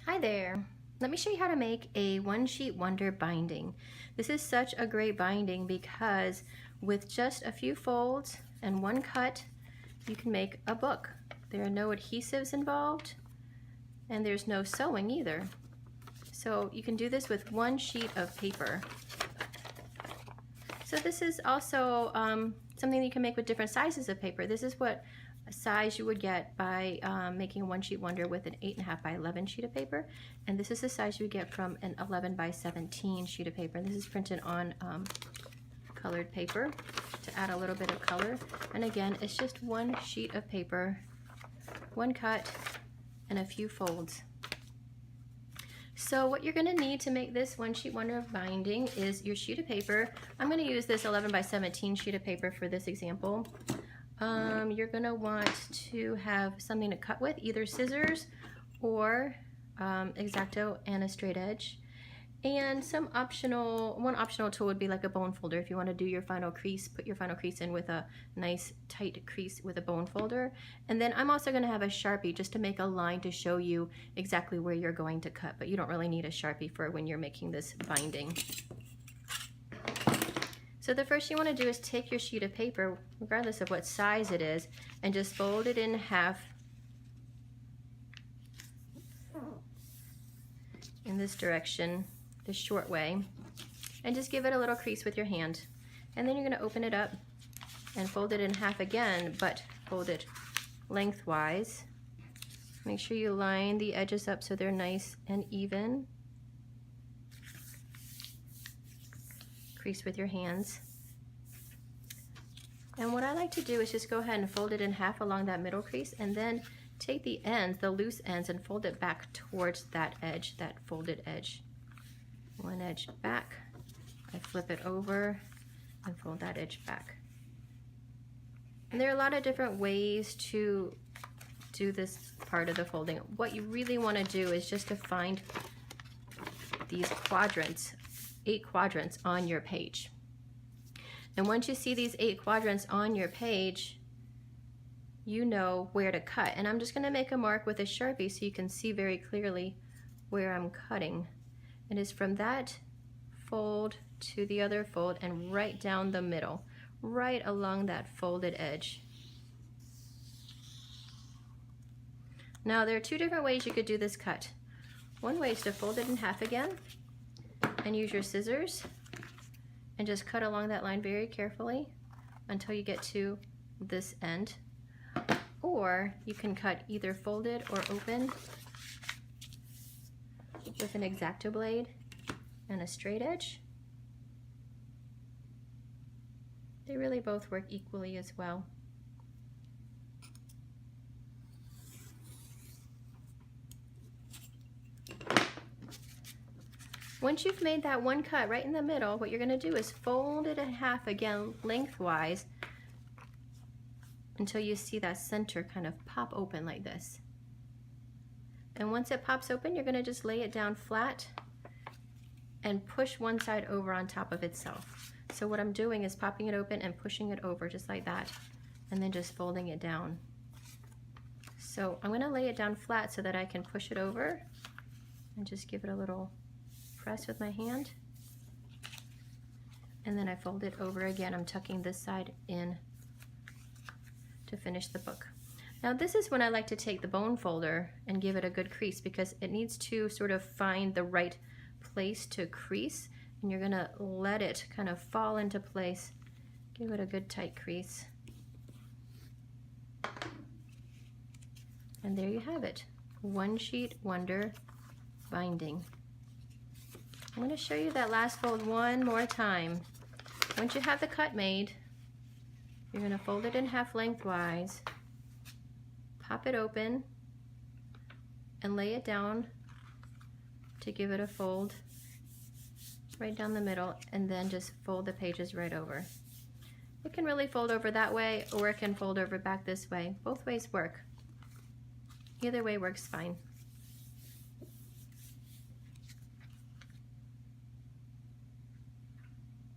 Hi there. Let me show you how to make a one sheet wonder binding. This is such a great binding because with just a few folds and one cut, you can make a book. There are no adhesives involved and there's no sewing either. So you can do this with one sheet of paper. So this is also something that you can make with different sizes of paper. This is what size you would get by making a one sheet wonder with an 8.5 by 11 sheet of paper, and this is the size you get from an 11 by 17 sheet of paper. And this is printed on colored paper to add a little bit of color. And again, it's just one sheet of paper, one cut, and a few folds. So what you're going to need to make this one sheet wonder binding is your sheet of paper. I'm going to use this 11 by 17 sheet of paper for this example. You're going to want to have something to cut with, either scissors or X-Acto and a straight edge. And one optional tool would be like a bone folder. If you want to do your final crease, put your final crease in with a nice tight crease with a bone folder. And then I'm also going to have a Sharpie just to make a line to show you exactly where you're going to cut, but you don't really need a Sharpie for when you're making this binding. So the first you want to do is take your sheet of paper, regardless of what size it is, and just fold it in half in this direction, the short way, and just give it a little crease with your hand. And then you're going to open it up and fold it in half again, but fold it lengthwise. Make sure you line the edges up so they're nice and even. Crease with your hands. And what I like to do is just go ahead and fold it in half along that middle crease, and then take the ends, the loose ends, and fold it back towards that edge, that folded edge. One edge back, I flip it over and fold that edge back. And there are a lot of different ways to do this part of the folding. What you really want to do is just to find these quadrants, 8 quadrants on your page. And once you see these 8 quadrants on your page, you know where to cut. And I'm just going to make a mark with a Sharpie so you can see very clearly where I'm cutting. It is from that fold to the other fold and right down the middle, right along that folded edge. Now there are 2 different ways you could do this cut. One way is to fold it in half again and use your scissors and just cut along that line very carefully until you get to this end. Or you can cut either folded or open with an X-Acto blade and a straight edge. They really both work equally as well. Once you've made that one cut right in the middle, what you're going to do is fold it in half again lengthwise until you see that center kind of pop open like this. And once it pops open, you're going to just lay it down flat and push one side over on top of itself. So what I'm doing is popping it open and pushing it over just like that, and then just folding it down. So I'm going to lay it down flat so that I can push it over and just give it a little press with my hand, and then I fold it over again. I'm tucking this side in to finish the book. Now this is when I like to take the bone folder and give it a good crease, because it needs to sort of find the right place to crease, and you're gonna let it kind of fall into place. Give it a good tight crease. And there you have it, one sheet wonder binding. I'm going to show you that last fold one more time. Once you have the cut made, you're going to fold it in half lengthwise, pop it open, and lay it down to give it a fold right down the middle, and then just fold the pages right over. It can really fold over that way, or it can fold over back this way. Both ways work. Either way works fine.